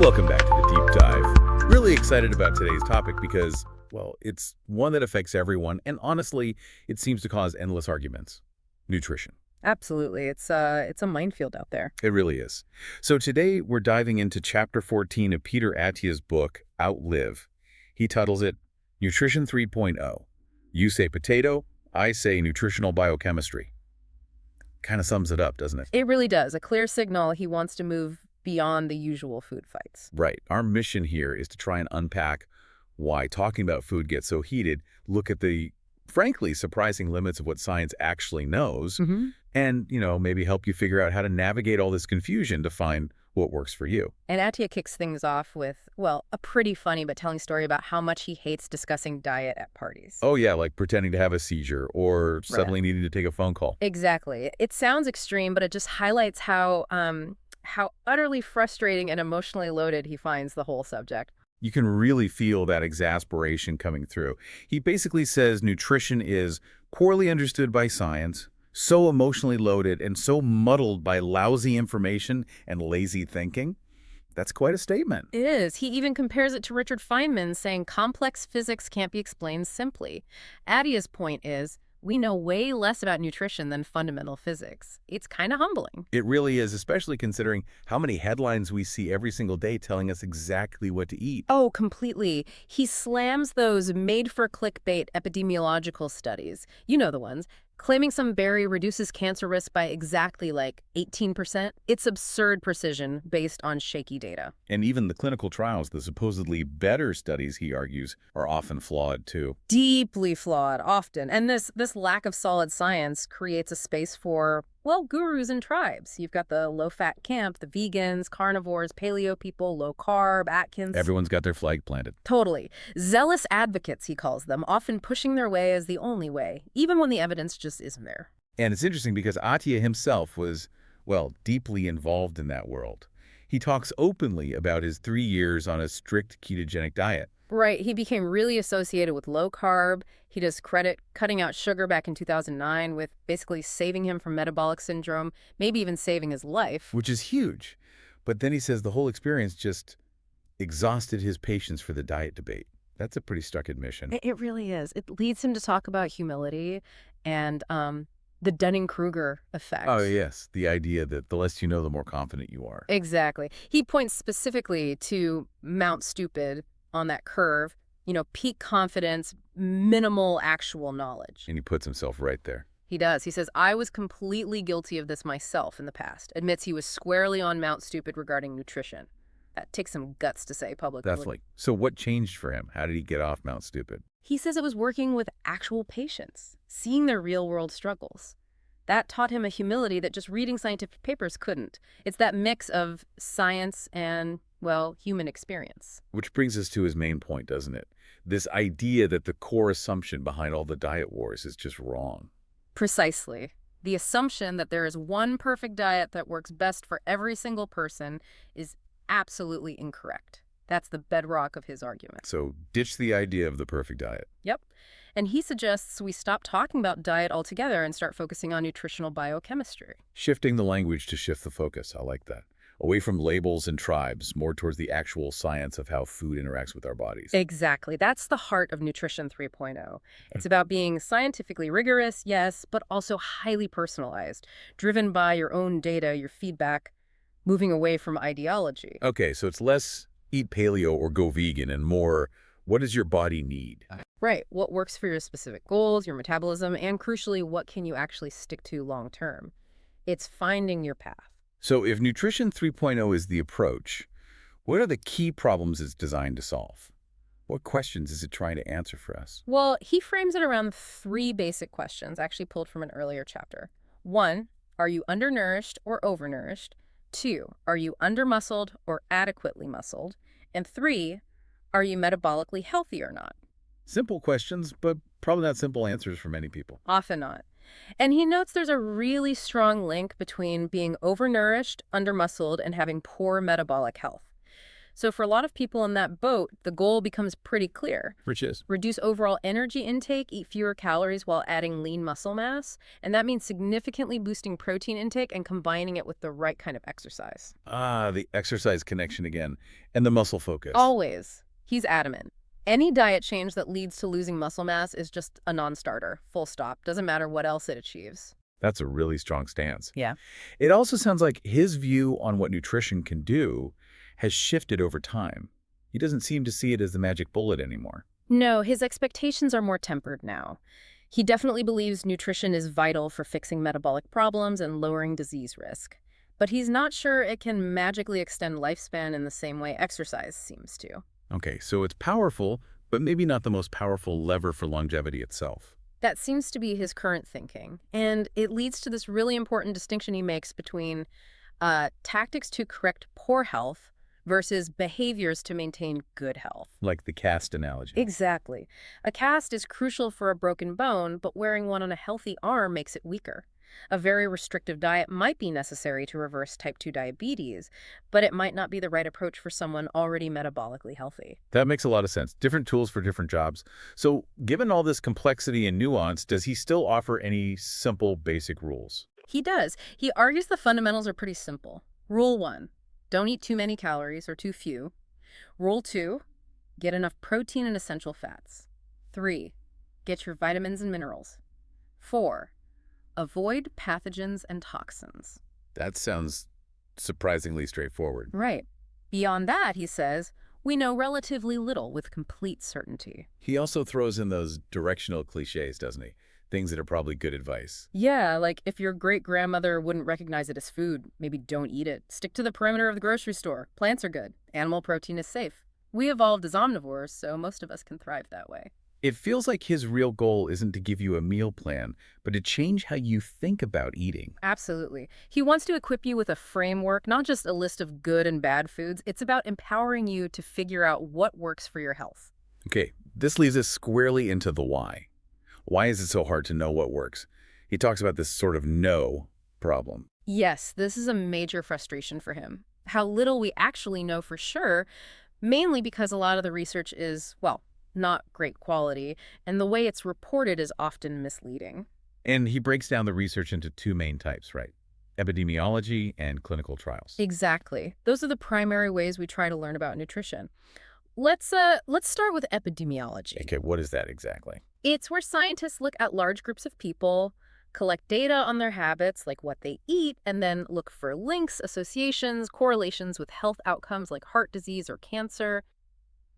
Welcome back to the Deep Dive. Really excited about today's topic because, well, it's one that affects everyone, and honestly, it seems to cause endless arguments. Nutrition. Absolutely. It's a minefield out there. It really is. So today we're diving into Chapter 14 of Peter Attia's book, Outlive. He titles it Nutrition 3.0. You say potato, I say nutritional biochemistry. Kind of sums it up, doesn't it? It really does. A clear signal he wants to move beyond the usual food fights. Right. Our mission here is to try and unpack why talking about food gets so heated, look at the, frankly, surprising limits of what science actually knows, and, maybe help you figure out how to navigate all this confusion to find what works for you. And Attia kicks things off with, well, a pretty funny but telling story about how much he hates discussing diet at parties. Oh, yeah, like pretending to have a seizure or suddenly needing to take a phone call. Exactly. It sounds extreme, but it just highlights how utterly frustrating and emotionally loaded he finds the whole subject. You can really feel that exasperation coming through. He basically says nutrition is poorly understood by science, so emotionally loaded, and so muddled by lousy information and lazy thinking. That's quite a statement. It is. He even compares it to Richard Feynman, saying complex physics can't be explained simply. Attia's point is, we know way less about nutrition than fundamental physics. It's kind of humbling. It really is, especially considering how many headlines we see every single day telling us exactly what to eat. Oh, completely. He slams those made-for-clickbait epidemiological studies. You know the ones. Claiming some berry reduces cancer risk by exactly 18%. It's absurd precision based on shaky data. And even the clinical trials, the supposedly better studies, he argues, are often flawed too. Deeply flawed, often. And this lack of solid science creates a space for, well, gurus and tribes. You've got the low-fat camp, the vegans, carnivores, paleo people, low-carb, Atkins. Everyone's got their flag planted. Totally. Zealous advocates, he calls them, often pushing their way as the only way, even when the evidence just isn't there. And it's interesting because Attia himself was, well, deeply involved in that world. He talks openly about his 3 years on a strict ketogenic diet. Right. He became really associated with low carb. He does credit cutting out sugar back in 2009 with basically saving him from metabolic syndrome, maybe even saving his life. Which is huge. But then he says the whole experience just exhausted his patience for the diet debate. That's a pretty stark admission. It really is. It leads him to talk about humility and the Dunning-Kruger effect. Oh, yes. The idea that the less you know, the more confident you are. Exactly. He points specifically to Mount Stupid on that curve, peak confidence, minimal actual knowledge. And he puts himself right there. He does. He says, I was completely guilty of this myself in the past. Admits he was squarely on Mount Stupid regarding nutrition. That takes some guts to say publicly. Definitely. So what changed for him? How did he get off Mount Stupid? He says it was working with actual patients, seeing their real-world struggles. That taught him a humility that just reading scientific papers couldn't. It's that mix of science and, well, human experience. Which brings us to his main point, doesn't it? This idea that the core assumption behind all the diet wars is just wrong. Precisely. The assumption that there is one perfect diet that works best for every single person is absolutely incorrect. That's the bedrock of his argument. So ditch the idea of the perfect diet. Yep. And he suggests we stop talking about diet altogether and start focusing on nutritional biochemistry. Shifting the language to shift the focus. I like that. Away from labels and tribes, more towards the actual science of how food interacts with our bodies. Exactly. That's the heart of Nutrition 3.0. It's about being scientifically rigorous, yes, but also highly personalized, driven by your own data, your feedback, moving away from ideology. Okay, so it's less eat paleo or go vegan and more what does your body need? Right. What works for your specific goals, your metabolism, and crucially, what can you actually stick to long term? It's finding your path. So if Nutrition 3.0 is the approach, what are the key problems it's designed to solve? What questions is it trying to answer for us? Well, he frames it around 3 basic questions, actually pulled from an earlier chapter. 1, are you undernourished or overnourished? 2, are you undermuscled or adequately muscled? And 3, are you metabolically healthy or not? Simple questions, but probably not simple answers for many people. Often not. And he notes there's a really strong link between being overnourished, undermuscled, and having poor metabolic health. So for a lot of people in that boat, the goal becomes pretty clear. Which is? Reduce overall energy intake, eat fewer calories while adding lean muscle mass. And that means significantly boosting protein intake and combining it with the right kind of exercise. Ah, the exercise connection again. And the muscle focus. Always. He's adamant. Any diet change that leads to losing muscle mass is just a non-starter. Full stop. Doesn't matter what else it achieves. That's a really strong stance. Yeah. It also sounds like his view on what nutrition can do has shifted over time. He doesn't seem to see it as the magic bullet anymore. No, his expectations are more tempered now. He definitely believes nutrition is vital for fixing metabolic problems and lowering disease risk. But he's not sure it can magically extend lifespan in the same way exercise seems to. Okay, so it's powerful, but maybe not the most powerful lever for longevity itself. That seems to be his current thinking. And it leads to this really important distinction he makes between tactics to correct poor health versus behaviors to maintain good health. Like the cast analogy. Exactly. A cast is crucial for a broken bone, but wearing one on a healthy arm makes it weaker. A very restrictive diet might be necessary to reverse type 2 diabetes, but it might not be the right approach for someone already metabolically healthy. That makes a lot of sense. Different tools for different jobs. So given all this complexity and nuance, does he still offer any simple, basic rules? He does. He argues the fundamentals are pretty simple. Rule 1, don't eat too many calories or too few. Rule 2, get enough protein and essential fats. 3, get your vitamins and minerals. 4, avoid pathogens and toxins. That sounds surprisingly straightforward. Right. Beyond that, he says, we know relatively little with complete certainty. He also throws in those directional cliches, doesn't he? Things that are probably good advice. Yeah, like if your great-grandmother wouldn't recognize it as food, maybe don't eat it. Stick to the perimeter of the grocery store. Plants are good. Animal protein is safe. We evolved as omnivores, so most of us can thrive that way. It feels like his real goal isn't to give you a meal plan, but to change how you think about eating. Absolutely. He wants to equip you with a framework, not just a list of good and bad foods. It's about empowering you to figure out what works for your health. Okay, this leads us squarely into the why. Why is it so hard to know what works? He talks about this sort of no problem. Yes, this is a major frustration for him. How little we actually know for sure, mainly because a lot of the research is, well, not great quality, and the way it's reported is often misleading. And he breaks down the research into two main types, right? Epidemiology and clinical trials. Exactly. Those are the primary ways we try to learn about nutrition. Let's start with epidemiology. Okay, what is that exactly? It's where scientists look at large groups of people, collect data on their habits, like what they eat, and then look for links, associations, correlations with health outcomes like heart disease or cancer.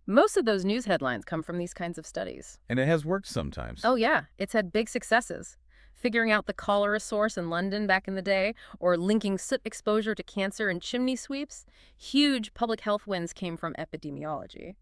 Most of those news headlines come from these kinds of studies. And it has worked sometimes. Oh yeah, it's had big successes. Figuring out the cholera source in London back in the day, or linking soot exposure to cancer and chimney sweeps, huge public health wins came from epidemiology.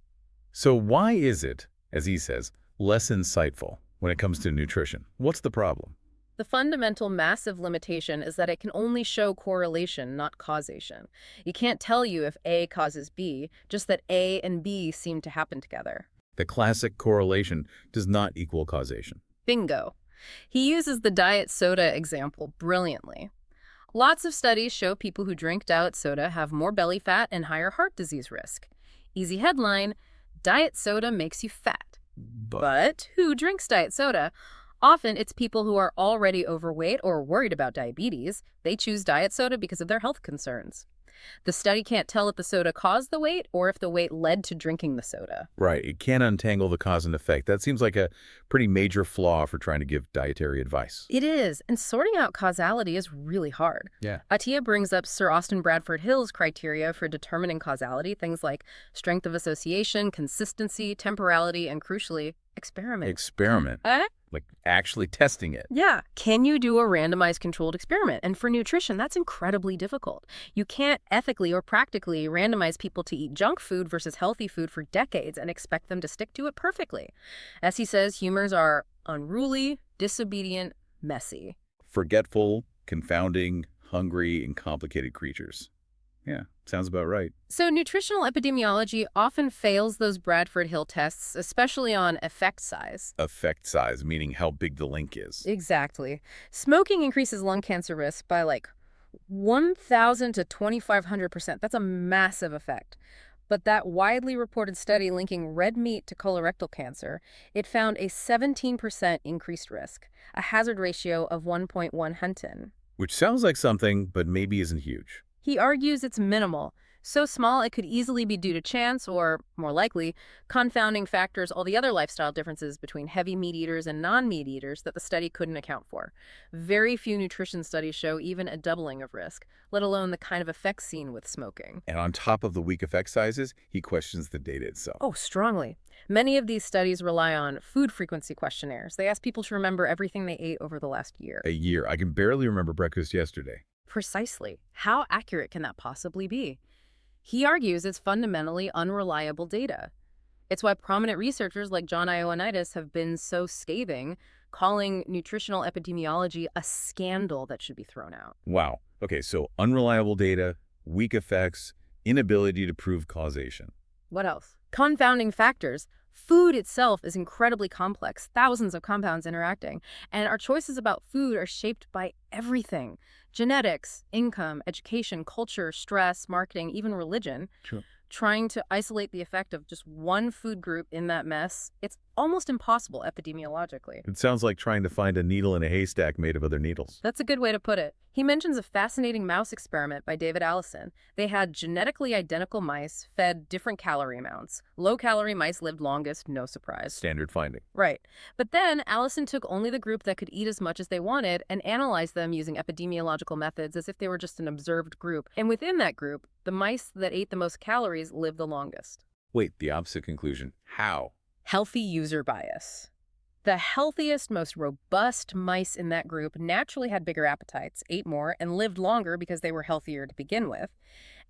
So why is it, as he says, less insightful when it comes to nutrition? What's the problem? The fundamental massive limitation is that it can only show correlation, not causation. It can't tell you if A causes B, just that A and B seem to happen together. The classic correlation does not equal causation. Bingo. He uses the diet soda example brilliantly. Lots of studies show people who drink diet soda have more belly fat and higher heart disease risk. Easy headline, diet soda makes you fat. But who drinks diet soda? Often it's people who are already overweight or worried about diabetes. They choose diet soda because of their health concerns. The study can't tell if the soda caused the weight or if the weight led to drinking the soda. Right. It can't untangle the cause and effect. That seems like a pretty major flaw for trying to give dietary advice. It is, and sorting out causality is really hard. Yeah. Attia brings up Sir Austin Bradford Hill's criteria for determining causality, things like strength of association, consistency, temporality, and crucially, experiment. Experiment. Like actually testing it. Yeah. Can you do a randomized controlled experiment? And for nutrition, that's incredibly difficult. You can't ethically or practically randomize people to eat junk food versus healthy food for decades and expect them to stick to it perfectly. As he says, humans are unruly, disobedient, messy. Forgetful, confounding, hungry, and complicated creatures. Yeah, sounds about right. So nutritional epidemiology often fails those Bradford Hill tests, especially on effect size. Effect size, meaning how big the link is. Exactly. Smoking increases lung cancer risk by like 1,000 to 2,500%. That's a massive effect. But that widely reported study linking red meat to colorectal cancer, it found a 17% increased risk, a hazard ratio of 1.1 Hunton. Which sounds like something, but maybe isn't huge. He argues it's minimal, so small it could easily be due to chance or, more likely, confounding factors all the other lifestyle differences between heavy meat eaters and non-meat eaters that the study couldn't account for. Very few nutrition studies show even a doubling of risk, let alone the kind of effects seen with smoking. And on top of the weak effect sizes, he questions the data itself. Oh, strongly. Many of these studies rely on food frequency questionnaires. They ask people to remember everything they ate over the last year. A year. I can barely remember breakfast yesterday. Precisely. How accurate can that possibly be? He argues it's fundamentally unreliable data. It's why prominent researchers like John Ioannidis have been so scathing, calling nutritional epidemiology a scandal that should be thrown out. Wow. Okay, so unreliable data, weak effects, inability to prove causation. What else? Confounding factors. Food itself is incredibly complex, thousands of compounds interacting, and our choices about food are shaped by everything. Genetics, income, education, culture, stress, marketing, even religion. Sure. Trying to isolate the effect of just one food group in that mess, it's almost impossible epidemiologically. It sounds like trying to find a needle in a haystack made of other needles. That's a good way to put it. He mentions a fascinating mouse experiment by David Allison. They had genetically identical mice fed different calorie amounts. Low-calorie mice lived longest, no surprise. Standard finding. Right. But then Allison took only the group that could eat as much as they wanted and analyzed them using epidemiological methods as if they were just an observed group. And within that group, the mice that ate the most calories lived the longest. Wait, the opposite conclusion. How? Healthy user bias. The healthiest, most robust mice in that group naturally had bigger appetites, ate more, and lived longer because they were healthier to begin with.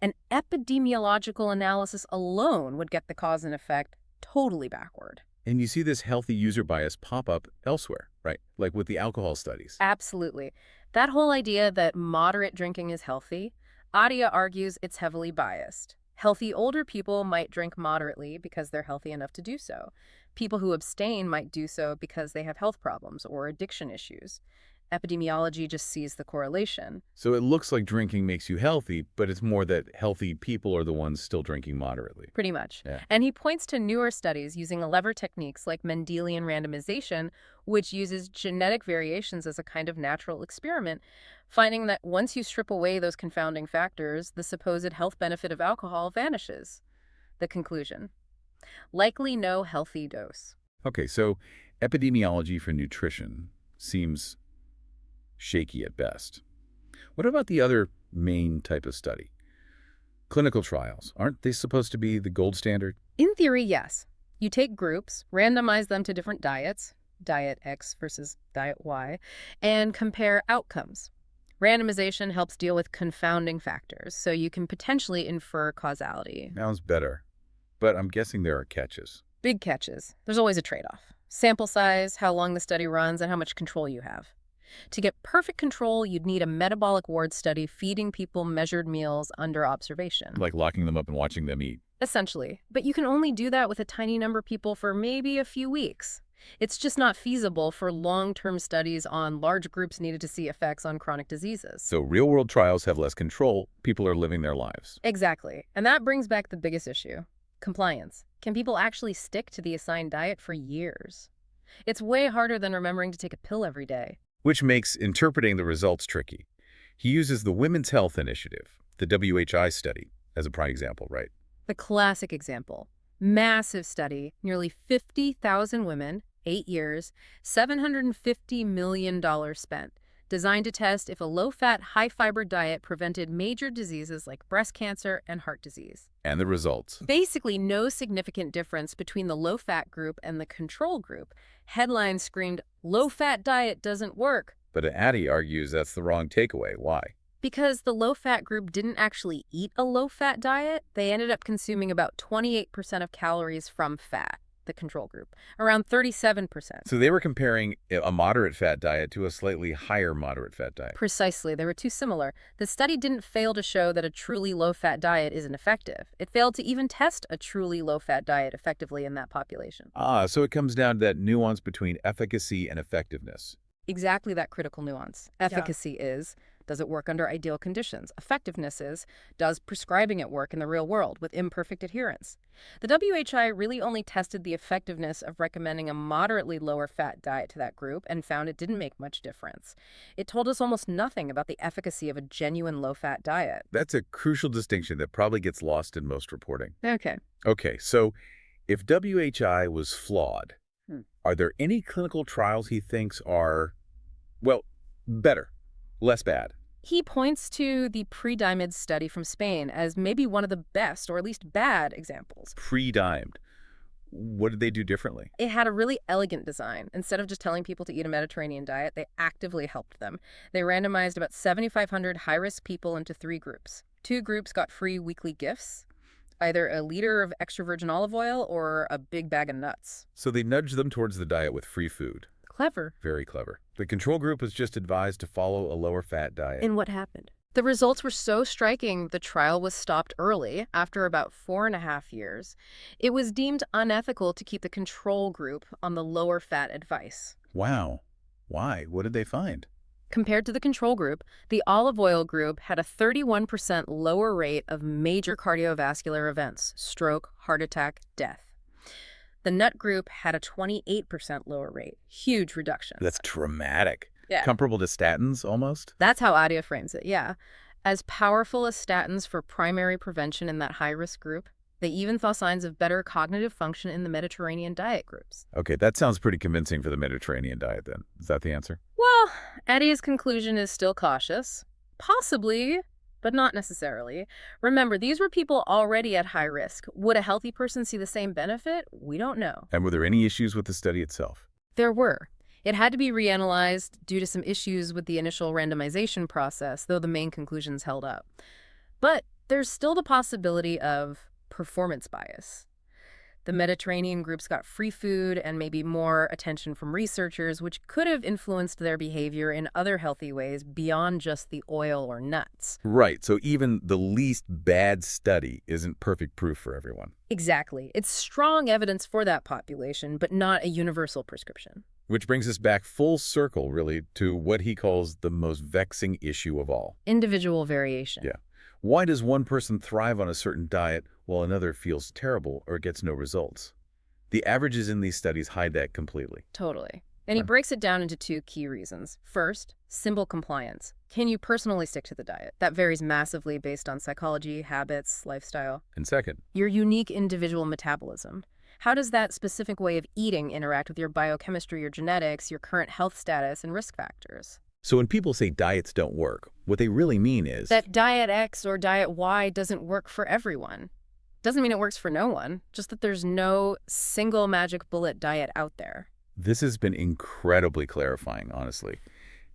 An epidemiological analysis alone would get the cause and effect totally backward. And you see this healthy user bias pop up elsewhere, right? Like with the alcohol studies. Absolutely. That whole idea that moderate drinking is healthy, Attia argues it's heavily biased. Healthy older people might drink moderately because they're healthy enough to do so. People who abstain might do so because they have health problems or addiction issues. Epidemiology just sees the correlation. So it looks like drinking makes you healthy, but it's more that healthy people are the ones still drinking moderately. Pretty much. Yeah. And he points to newer studies using lever techniques like Mendelian randomization, which uses genetic variations as a kind of natural experiment, finding that once you strip away those confounding factors, the supposed health benefit of alcohol vanishes. The conclusion: likely no healthy dose. Okay, so epidemiology for nutrition seems shaky at best. What about the other main type of study? Clinical trials. Aren't they supposed to be the gold standard? In theory, yes. You take groups, randomize them to different diets, diet X versus diet Y, and compare outcomes. Randomization helps deal with confounding factors, so you can potentially infer causality. Sounds better. But I'm guessing there are catches. Big catches. There's always a trade-off. Sample size, how long the study runs, and how much control you have. To get perfect control, you'd need a metabolic ward study feeding people measured meals under observation. Like locking them up and watching them eat. Essentially. But you can only do that with a tiny number of people for maybe a few weeks. It's just not feasible for long-term studies on large groups needed to see effects on chronic diseases. So real-world trials have less control. People are living their lives. Exactly. And that brings back the biggest issue: compliance. Can people actually stick to the assigned diet for years? It's way harder than remembering to take a pill every day. Which makes interpreting the results tricky. He uses the Women's Health Initiative, the WHI study, as a prime example, right? The classic example. Massive study, nearly 50,000 women, 8 years, $750 million spent, designed to test if a low-fat, high-fiber diet prevented major diseases like breast cancer and heart disease. And the results. Basically, no significant difference between the low-fat group and the control group. Headlines screamed, "Low-fat diet doesn't work." But Attia argues that's the wrong takeaway. Why? Because the low-fat group didn't actually eat a low-fat diet. They ended up consuming about 28% of calories from fat, the control group, around 37%. So they were comparing a moderate fat diet to a slightly higher moderate fat diet. Precisely. They were too similar. The study didn't fail to show that a truly low-fat diet isn't effective. It failed to even test a truly low-fat diet effectively in that population. So it comes down to that nuance between efficacy and effectiveness. Exactly that critical nuance. Efficacy is Does it work under ideal conditions? Effectiveness is, does prescribing it work in the real world with imperfect adherence? The WHI really only tested the effectiveness of recommending a moderately lower-fat diet to that group and found it didn't make much difference. It told us almost nothing about the efficacy of a genuine low-fat diet. That's a crucial distinction that probably gets lost in most reporting. Okay. Okay, so if WHI was flawed, are there any clinical trials he thinks are, well, better, less bad? He points to the pre-dimed study from Spain as maybe one of the best, or at least bad, examples. Pre-dimed. What did they do differently? It had a really elegant design. Instead of just telling people to eat a Mediterranean diet, they actively helped them. They randomized about 7,500 high-risk people into 3 groups. 2 groups got free weekly gifts, either a liter of extra virgin olive oil or a big bag of nuts. So they nudged them towards the diet with free food. Clever. Very clever. The control group was just advised to follow a lower-fat diet. And what happened? The results were so striking, the trial was stopped early, after about 4.5 years. It was deemed unethical to keep the control group on the lower-fat advice. Wow. Why? What did they find? Compared to the control group, the olive oil group had a 31% lower rate of major cardiovascular events, stroke, heart attack, death. The nut group had a 28% lower rate. Huge reduction. That's dramatic. Yeah. Comparable to statins, almost? That's how Attia frames it, yeah. As powerful as statins for primary prevention in that high-risk group, they even saw signs of better cognitive function in the Mediterranean diet groups. Okay, that sounds pretty convincing for the Mediterranean diet, then. Is that the answer? Well, Attia's conclusion is still cautious. Possibly, but not necessarily. Remember, these were people already at high risk. Would a healthy person see the same benefit? We don't know. And were there any issues with the study itself? There were. It had to be reanalyzed due to some issues with the initial randomization process, though the main conclusions held up. But there's still the possibility of performance bias. The Mediterranean groups got free food and maybe more attention from researchers, which could have influenced their behavior in other healthy ways beyond just the oil or nuts. Right, so even the least bad study isn't perfect proof for everyone. Exactly. It's strong evidence for that population, but not a universal prescription. Which brings us back full circle, really, to what he calls the most vexing issue of all. Individual variation. Yeah. Why does one person thrive on a certain diet while another feels terrible or gets no results? The averages in these studies hide that completely. Totally. And he breaks it down into 2 key reasons. First, simple compliance. Can you personally stick to the diet? That varies massively based on psychology, habits, lifestyle. And second, Your unique individual metabolism. How does that specific way of eating interact with your biochemistry, your genetics, your current health status, and risk factors? so when people say diets don't work, what they really mean is That diet X or diet Y doesn't work for everyone. Doesn't mean it works for no one, just that there's no single magic bullet diet out there. this has been incredibly clarifying, honestly.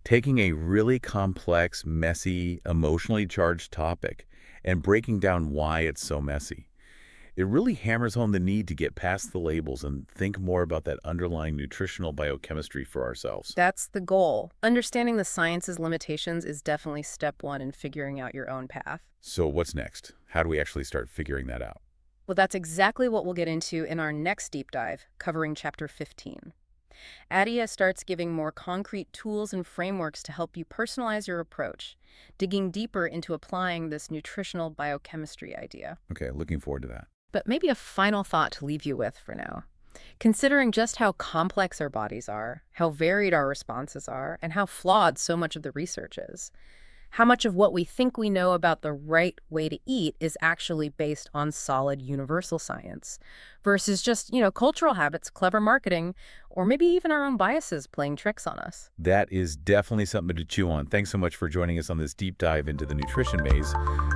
Taking a really complex, messy, emotionally charged topic and breaking down why it's so messy. It really hammers home the need to get past the labels and think more about that underlying nutritional biochemistry for ourselves. That's the goal. Understanding the science's limitations is definitely step 1 in figuring out your own path. So what's next? How do we actually start figuring that out? Well, that's exactly what we'll get into in our next deep dive, covering Chapter 15. Attia starts giving more concrete tools and frameworks to help you personalize your approach, digging deeper into applying this nutritional biochemistry idea. Okay, looking forward to that. But maybe a final thought to leave you with for now. Considering just how complex our bodies are, how varied our responses are, and how flawed so much of the research is, how much of what we think we know about the right way to eat is actually based on solid universal science versus just, cultural habits, clever marketing, or maybe even our own biases playing tricks on us. That is definitely something to chew on. Thanks so much for joining us on this deep dive into the nutrition maze.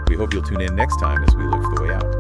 We hope you'll tune in next time as we look for the way out.